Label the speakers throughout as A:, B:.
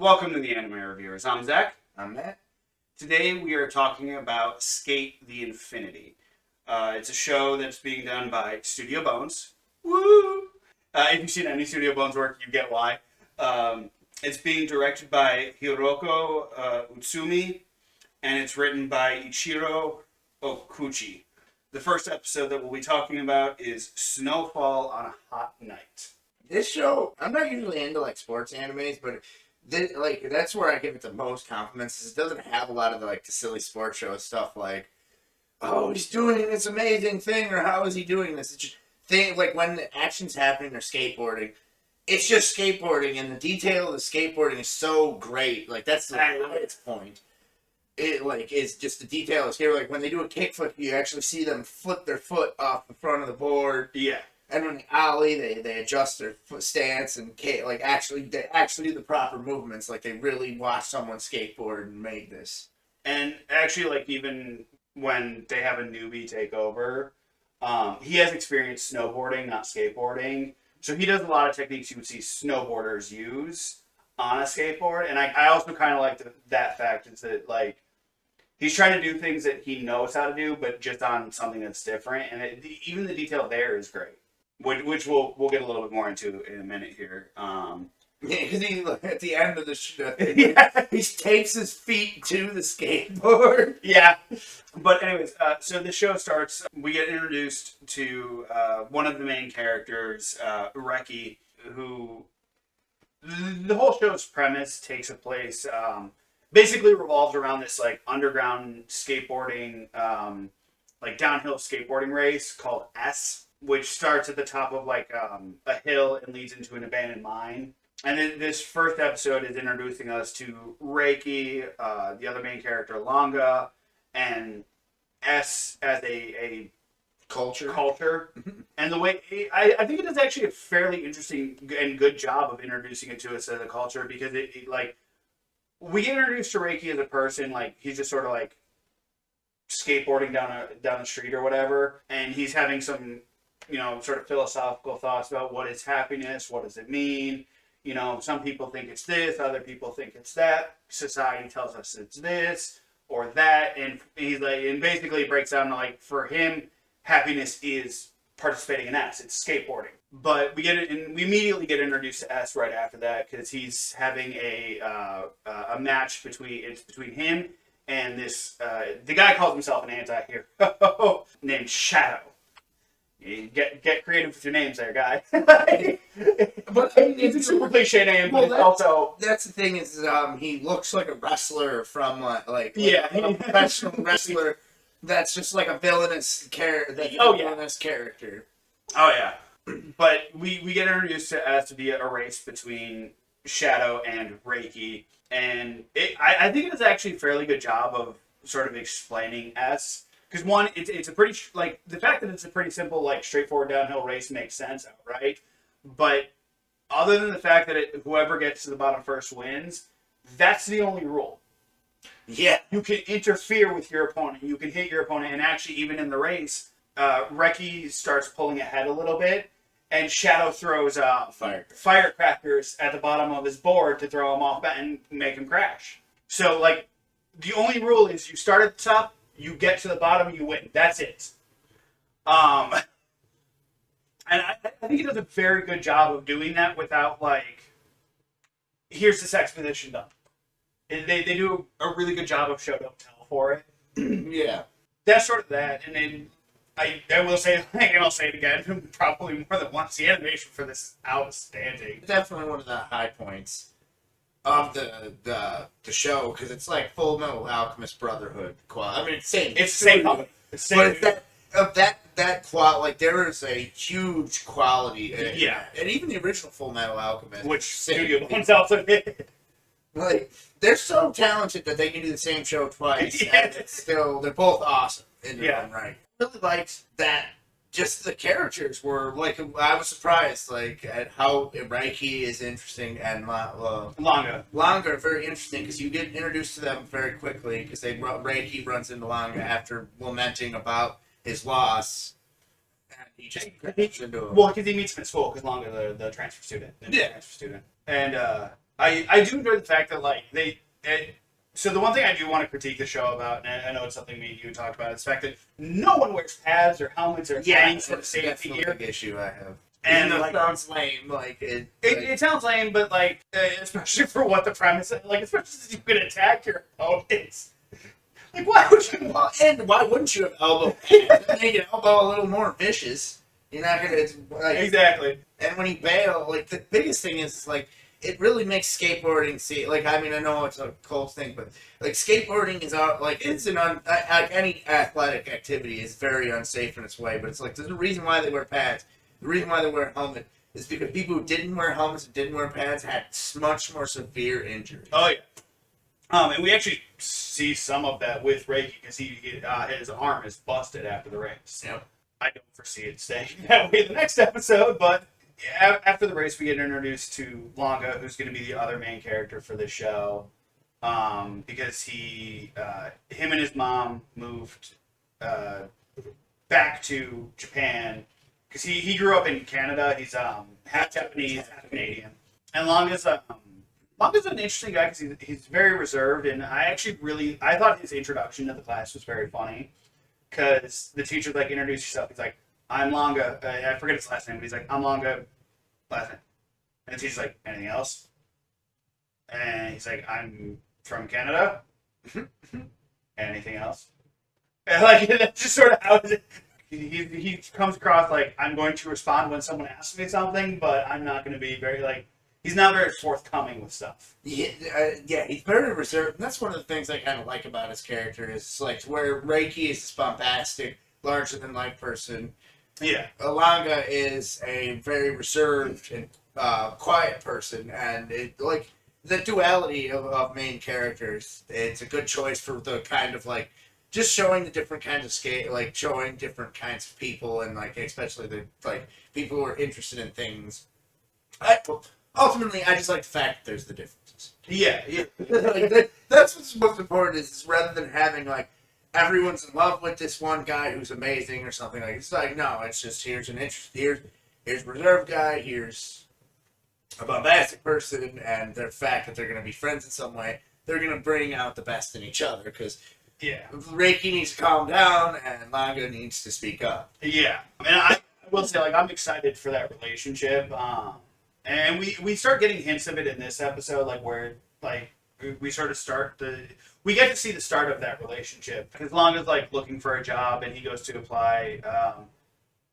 A: Welcome to the Anime Reviewers. I'm Zach.
B: I'm Matt.
A: Today we are talking about SK8 The Infinity. It's a show that's being done by Studio Bones. Woo! If you've seen any Studio Bones work, you get why. It's being directed by Hiroko Utsumi, and it's written by Ichiro Okuchi. The first episode that we'll be talking about is Snowfall on a Hot Night.
B: This show, I'm not usually into sports animes, but that's where I give it the most compliments. Is it doesn't have a lot of the silly sports show stuff like, oh, he's doing this amazing thing, or how is he doing this? It's just when the action's happening or skateboarding, it's just skateboarding, and the detail of the skateboarding is so great. That's the highest point. It is just the detail is here. When they do a kickflip, you actually see them flip their foot off the front of the board.
A: Yeah.
B: And when they ollie, they adjust their foot stance and they actually do the proper movements. They really watch someone skateboard and make this.
A: And actually, even when they have a newbie take over, he has experience snowboarding, not skateboarding. So he does a lot of techniques you would see snowboarders use on a skateboard. And I also kind of like that fact is that, he's trying to do things that he knows how to do, but just on something that's different. And even the detail there is great. Which we'll get a little bit more into in a minute here.
B: Because at the end of the show, he tapes his feet to the skateboard.
A: Yeah. But anyways, so the show starts. We get introduced to one of the main characters, Reki, who the whole show's premise takes a place. Basically revolves around this underground skateboarding, downhill skateboarding race called S, which starts at the top of a hill and leads into an abandoned mine. And then this first episode is introducing us to Reiki, the other main character, Longa, and S as a culture. And the way I think it is actually a fairly interesting and good job of introducing it to us as a culture, because we get introduced to Reiki as a person, he's just sort of skateboarding down the street or whatever, and he's having some sort of philosophical thoughts about what is happiness, what does it mean. Some people think it's this, other people think it's that. Society tells us it's this or that, and he's and basically breaks down to for him, happiness is participating in S. It's skateboarding. But we immediately get introduced to S right after that, because he's having a match between him and this the guy calls himself an anti-hero named Shadow. You get creative with your names there, guy. But it's a super cliche name, but
B: that's the thing is he looks like a wrestler from a professional wrestler that's just a villainous character. Villainous character.
A: Oh yeah. But we get introduced to S via a race between Shadow and Reiki, and I think it does actually a fairly good job of sort of explaining S. Because one, it's a pretty the fact that it's a pretty simple straightforward downhill race makes sense, right? But other than the fact that whoever gets to the bottom first wins, that's the only rule.
B: Yeah,
A: you can interfere with your opponent, you can hit your opponent, and actually even in the race, Reki starts pulling ahead a little bit, and Shadow throws firecrackers at the bottom of his board to throw him off and make him crash. So the only rule is you start at the top. You get to the bottom, you win. That's it. And I think he does a very good job of doing that without here's this exposition done. They do a really good job of show don't tell for it.
B: Yeah.
A: That's sort of that. And then I will say, and I'll say it again, probably more than once, the animation for this is outstanding.
B: Definitely one of the high points of the show, because it's Full Metal Alchemist Brotherhood quality. I mean, it's the same company. But that quality, there is a huge quality. And even the original Full Metal Alchemist,
A: which Studio Bones also did.
B: They're so talented that they can do the same show twice. Yeah. And it's still, they're both awesome in their own right. I really liked that. Just the characters were I was surprised at how Reiki is interesting and Longa are very interesting, because you get introduced to them very quickly, because Reiki runs into Longa after lamenting about his loss, and he just into him.
A: Well, because he meets him at school, because Longa the transfer student. And I do enjoy the fact that like so the one thing I do want to critique the show about, and I know it's something me and you talked about, is the fact that no one wears pads or helmets or any sort of safety
B: that's
A: gear.
B: the big issue I have.
A: And
B: Even though
A: like,
B: it sounds lame, like
A: it sounds lame, but like especially for what the premise is, like especially since you can attack your opponents. Like why would you?
B: well, and why wouldn't you have elbow pads? Make your elbow a little more vicious. You're not gonna like
A: Exactly.
B: And when you bail, like the biggest thing is like it really makes skateboarding see like I mean I know it's a cult thing, but like skateboarding is like it's like any athletic activity is very unsafe in its way. But it's like there's a reason why they wear pads. The reason why they wear a helmet is because people who didn't wear helmets and didn't wear pads had much more severe injuries.
A: Oh yeah. And we actually see some of that with Reiki because his arm is busted after the race.
B: Yep.
A: I don't foresee it staying that way in the next episode, but after the race, we get introduced to Longa, who's going to be the other main character for the show, because him and his mom moved back to Japan because he grew up in Canada. He's half Japanese, half Canadian, and Longa's an interesting guy because he's very reserved, and I thought his introduction to the class was very funny. Because the teacher's like, introduce yourself. He's like, I'm Longa. I forget his last name, but he's like, I'm Longa, last name. And the teacher's like, anything else? And he's like, I'm from Canada. Anything else? And like, that's just sort of how he comes across like, I'm going to respond when someone asks me something, but I'm not going to be very, like, he's not very forthcoming with stuff.
B: Yeah, he's very reserved. And that's one of the things I kind of like about his character is like where Reiki is this bombastic, larger than life person.
A: Yeah.
B: Alanga is a very reserved and quiet person, and it like the duality of main characters. It's a good choice for the kind of like just showing the different kinds of skate, like showing different kinds of people, and like especially the like people who are interested in things. Ultimately, I just like the fact that there's the differences.
A: Yeah, yeah.
B: That's what's most important is rather than having like everyone's in love with this one guy who's amazing or something like it's like no, it's just here's a reserved guy, here's a bombastic person, and the fact that they're going to be friends in some way, they're going to bring out the best in each other because
A: Yeah.
B: Reiki needs to calm down and Langa needs to speak up.
A: Yeah. And I will say, like, I'm excited for that relationship. And we start getting hints of it in this episode, like, where, like, we sort of we get to see the start of that relationship. Because Longa's, like, looking for a job and he goes to apply.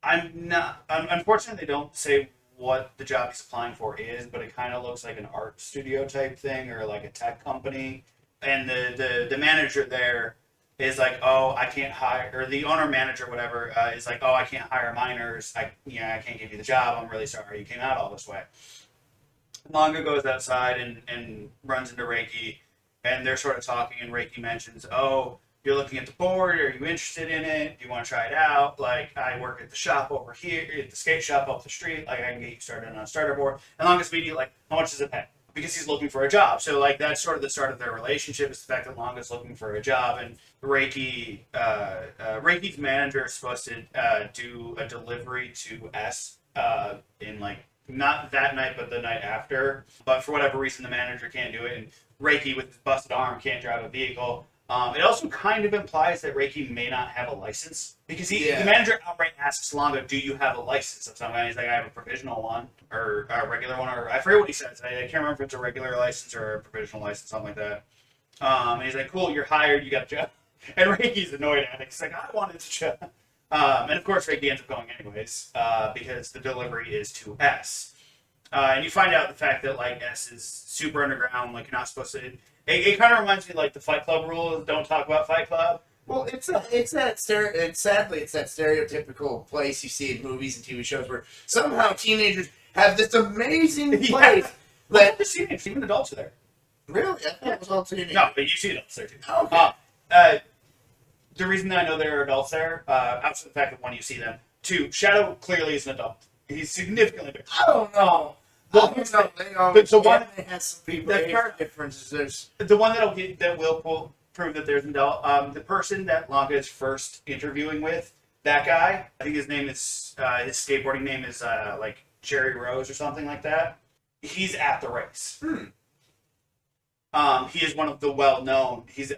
A: Unfortunately, they don't say what the job he's applying for is, but it kind of looks like an art studio type thing or like a tech company. And the manager there is like, oh, I can't hire, or the owner manager, whatever, is like, oh, I can't hire minors. I can't give you the job. I'm really sorry you came out all this way. Longa goes outside and runs into Reiki, and they're sort of talking, and Reiki mentions, oh, you're looking at the board. Are you interested in it? Do you want to try it out? Like, I work at the shop over here, at the skate shop up the street. Like, I can get you started on a starter board. And Longa's immediately like, how much does it pay? Because he's looking for a job. So, like, that's sort of the start of their relationship is the fact that Longa's looking for a job. And Reiki's manager is supposed to do a delivery to S in, like, not that night, but the night after. But for whatever reason, the manager can't do it. And Reiki, with his busted arm, can't drive a vehicle. It also kind of implies that Reiki may not have a license because the manager outright asks Longa, "Do you have a license of some kind?" He's like, "I have a provisional one or a regular one, or I forget what he says. I can't remember if it's a regular license or a provisional license, something like that." And he's like, "Cool, you're hired. You got a job." And Reiki's annoyed at it. He's like, "I wanted to job." And of course, Reiki ends up going anyways because the delivery is to S. And you find out the fact that like S is super underground. Like you're not supposed to. It kind of reminds me like the Fight Club rules. Don't talk about Fight Club.
B: Well, it's that stereotypical place you see in movies and TV shows where somehow teenagers have this amazing place.
A: Well, I've never seen it. Even adults are there.
B: Really? I thought it was all teenagers.
A: No, but you see adults there too.
B: Okay.
A: The reason that I know there are adults there, outside the fact that one, you see them. Two, Shadow clearly is an adult. He's significantly bigger.
B: I don't know.
A: Well,
B: the one that has some people differences.
A: The one that will prove that there's an adult. The person that Longa is first interviewing with, that guy. I think his name is his skateboarding name is like Jerry Rose or something like that. He's at the race. He is one of the well-known. He's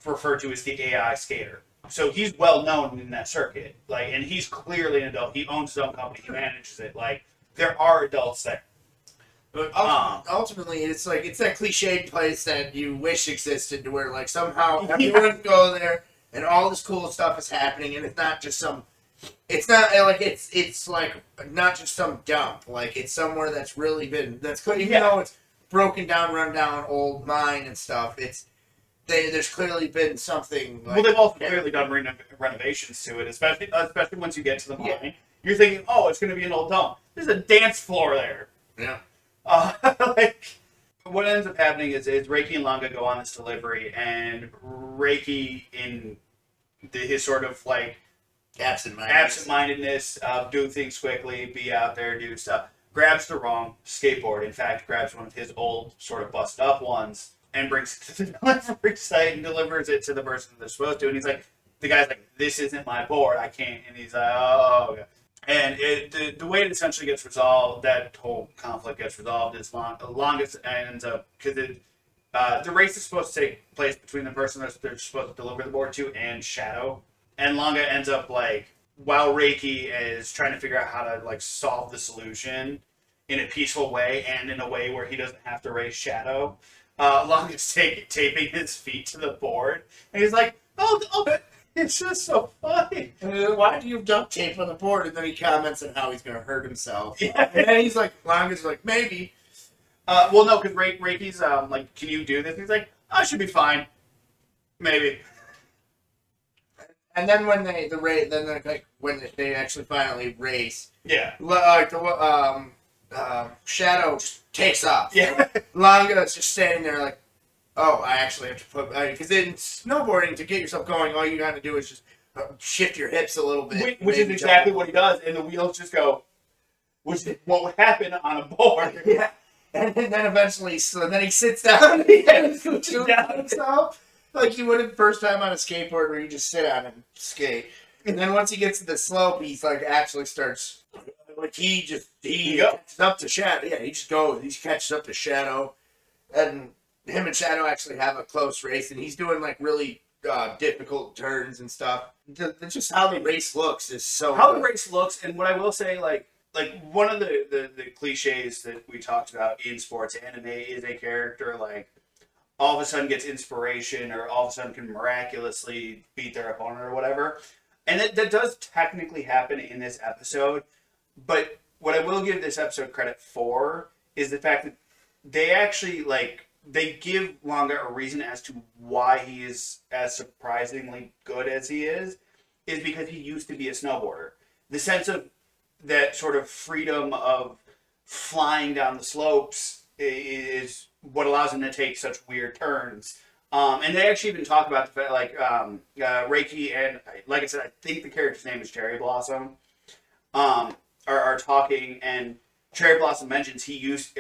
A: referred to as the AI skater. So he's well known in that circuit. Like, and he's clearly an adult. He owns his own company. He manages it. Like, there are adults there.
B: But
A: Um,
B: ultimately, it's like it's that cliched place that you wish existed, to where like somehow everyone can go there and all this cool stuff is happening, and it's not just some. It's not like it's like not just some dump. Like it's somewhere that's really been that's cool. Even though it's broken down, run down, old mine and stuff. There's clearly been something. Like,
A: well, they've also clearly done renovations to it, especially once you get to the mine. Yeah. You're thinking, oh, it's going to be an old dump. There's a dance floor there.
B: Yeah.
A: Like, what ends up happening is Reiki and Langa go on this delivery, and Reiki, in his sort of like absent-mindedness, do things quickly, be out there, do stuff, grabs the wrong skateboard. In fact, grabs one of his old sort of busted up ones and brings it to the delivery site and delivers it to the person they're supposed to. And he's like, the guy's like, this isn't my board, I can't. And he's like, oh, okay. And the way it essentially gets resolved, that whole conflict gets resolved, is longest ends up, because the race is supposed to take place between the person that they're supposed to deliver the board to and Shadow. And Longa ends up, like, while Reiki is trying to figure out how to, like, solve the solution in a peaceful way and in a way where he doesn't have to raise Shadow, Longa's taping his feet to the board. And he's like, oh, it's just so funny.
B: Why do you duct tape on the board? And then he comments on how he's going to hurt himself.
A: Yeah.
B: And then he's like, Longa's like, maybe.
A: Well, no, because Reiki's like, can you do this? And he's like, I should be fine. Maybe.
B: And then when when they actually finally race,
A: Yeah.
B: like Shadow just takes off.
A: Yeah.
B: Longa's just standing there like, oh, I actually have to put, because in snowboarding, to get yourself going, all you got to do is just shift your hips a little bit.
A: Which is exactly what he does, and the wheels just go, which is what would happen on a board.
B: Yeah. And then eventually, so then he sits down and he scooches down himself. Like you would the first time on a skateboard where you just sit on and skate. And then once he gets to the slope, he's like actually starts, like he catches up to Shadow. Yeah, he just goes. He catches up to Shadow. And him and Shadow actually have a close race. And he's doing like really difficult turns and stuff. Just how the race looks is so
A: How
B: good.
A: the race looks, and what I will say, like one of the cliches that we talked about in sports anime is a character like all of a sudden gets inspiration or all of a sudden can miraculously beat their opponent or whatever. And that does technically happen in this episode. But what I will give this episode credit for is the fact that they actually, like, they give Longa a reason as to why he is as surprisingly good as he is because he used to be a snowboarder. The sense of that sort of freedom of flying down the slopes is what allows him to take such weird turns. And they actually even talk about the fact, like, Reiki and, like I said, I think the character's name is Cherry Blossom, are talking, and Cherry Blossom mentions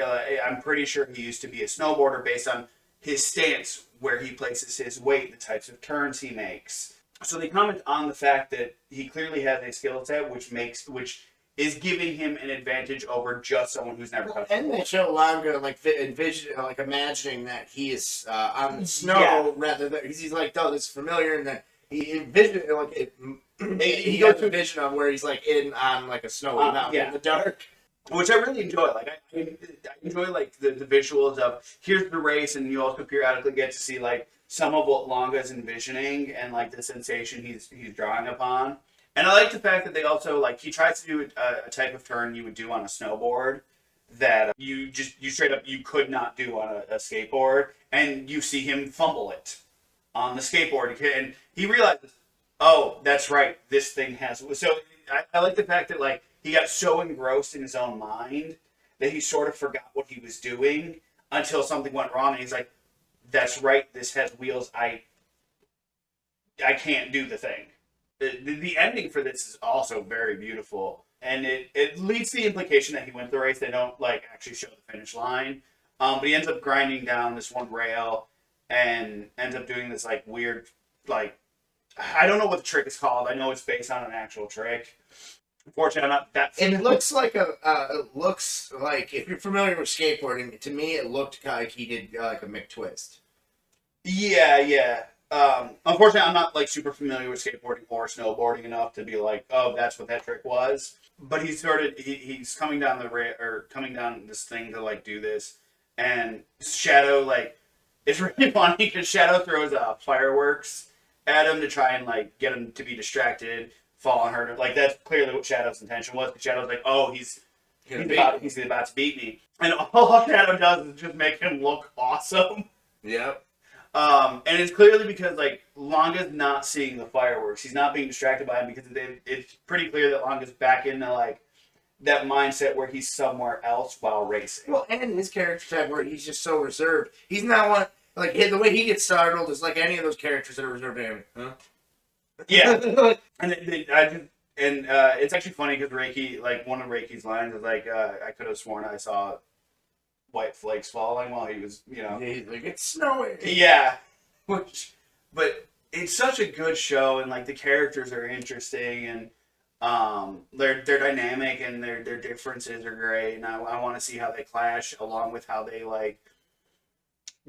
A: I'm pretty sure he used to be a snowboarder based on his stance, where he places his weight, the types of turns he makes. So they comment on the fact that he clearly has a skill set which is giving him an advantage over just someone who's never touched.
B: And they show Longa like imagining that he is on the snow rather than he's like, oh, this is familiar, and then he envisioned he goes to a vision of where he's like on like a snowy mountain in the dark.
A: Which I really enjoy. Like I enjoy like the visuals of here's the race, and you also periodically get to see like some of what Longa is envisioning and like the sensation he's drawing upon. And I like the fact that they also, like, he tries to do a type of turn you would do on a snowboard that you straight up you could not do on a skateboard, and you see him fumble it on the skateboard, and he realizes, oh, that's right, this thing has. So I like the fact that, like, he got so engrossed in his own mind that he sort of forgot what he was doing until something went wrong, and he's like, that's right, this has wheels, I can't do the thing. The ending for this is also very beautiful, and it leads to the implication that he went the race. They don't like actually show the finish line, but he ends up grinding down this one rail and ends up doing this like weird, like, I don't know what the trick is called. I know it's based on an actual trick, Unfortunately, I'm not that
B: It looks like it looks like, if you're familiar with skateboarding, to me it looked like he did like a McTwist.
A: Yeah, yeah. Unfortunately, I'm not like super familiar with skateboarding or snowboarding enough to be like, oh, that's what that trick was. But he's coming down or coming down this thing to like do this, and Shadow like it's really funny because Shadow throws fireworks at him to try and like get him to be distracted, fall on her. Like that's clearly what Shadow's intention was. Because Shadow's like, oh, he's about to beat me, and all Shadow does is just make him look awesome.
B: Yep.
A: And it's clearly because like Longa's not seeing the fireworks. He's not being distracted by them because it's pretty clear that Longa's back into like that mindset where he's somewhere else while racing.
B: Well, and his character type where he's just so reserved. He's not one like the way he gets startled is like any of those characters that are reserved to him. Huh?
A: Yeah, and it's actually funny because Reiki, like one of Reiki's lines is like, "I could have sworn I saw white flakes falling while he was, you know."
B: He's like, it's snowing.
A: Yeah, but it's such a good show, and like the characters are interesting, and they're dynamic, and their differences are great, and I want to see how they clash along with how they like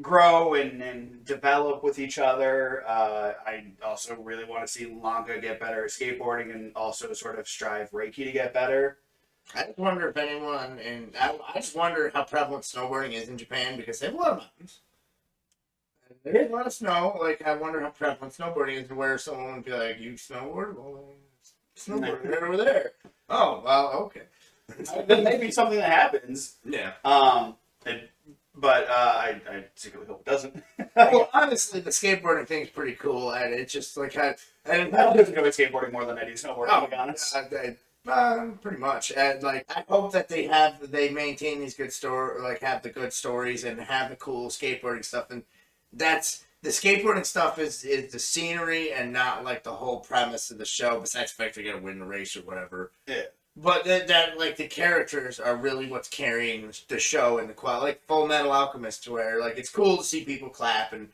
A: grow and develop with each other. I also really want to see Lanka get better at skateboarding, and also sort of strive Reiki to get better.
B: I just wonder if anyone, and I just wonder how prevalent snowboarding is in Japan because they have a lot of mountains. There's a lot of snow. Like, I wonder how prevalent snowboarding is, where someone would be like, "You snowboard? Well, snowboard right over there." Oh, well, okay.
A: That may be something that happens.
B: Yeah.
A: But I secretly hope it doesn't.
B: Well, honestly, the skateboarding thing's pretty cool, and it's just like
A: I enjoy skateboarding more than I do snowboarding, to be honest.
B: Pretty much, and like I hope that they maintain these good have the good stories and have the cool skateboarding stuff, and that's the skateboarding stuff is the scenery and not like the whole premise of the show. Besides the fact they're gonna win the race or whatever.
A: Yeah.
B: But that like the characters are really what's carrying the show and the quality. Like Full Metal Alchemist, where like it's cool to see people clap and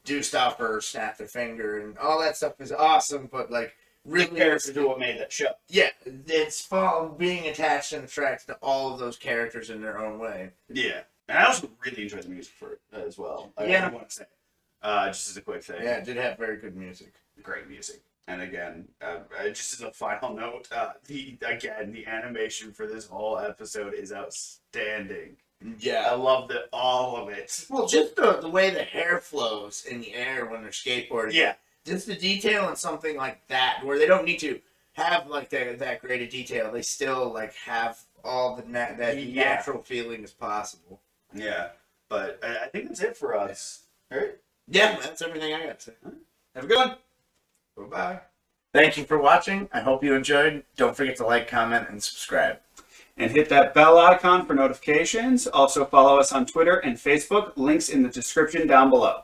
B: do stuff or snap their finger and all that stuff is awesome. But like really,
A: the characters are what made that show.
B: Yeah, it's being attached and attracted to all of those characters in their own way.
A: Yeah, and I also really enjoy the music for it as well. I want to say, just as a quick thing.
B: Yeah, it did have very good music.
A: Great music. And again, just as a final note, the animation for this whole episode is outstanding.
B: Yeah,
A: I loved all of it.
B: Well, just the way the hair flows in the air when they're skateboarding.
A: Yeah,
B: just the detail in something like that, where they don't need to have like that great a detail. They still like have all that natural feeling as possible.
A: Yeah, but I think that's it for us. All right.
B: Yeah, that's everything I got to say.
A: Have a good one.
B: Bye-bye. Thank you for watching. I hope you enjoyed. Don't forget to like, comment, and subscribe.
A: And hit that bell icon for notifications. Also follow us on Twitter and Facebook. Links in the description down below.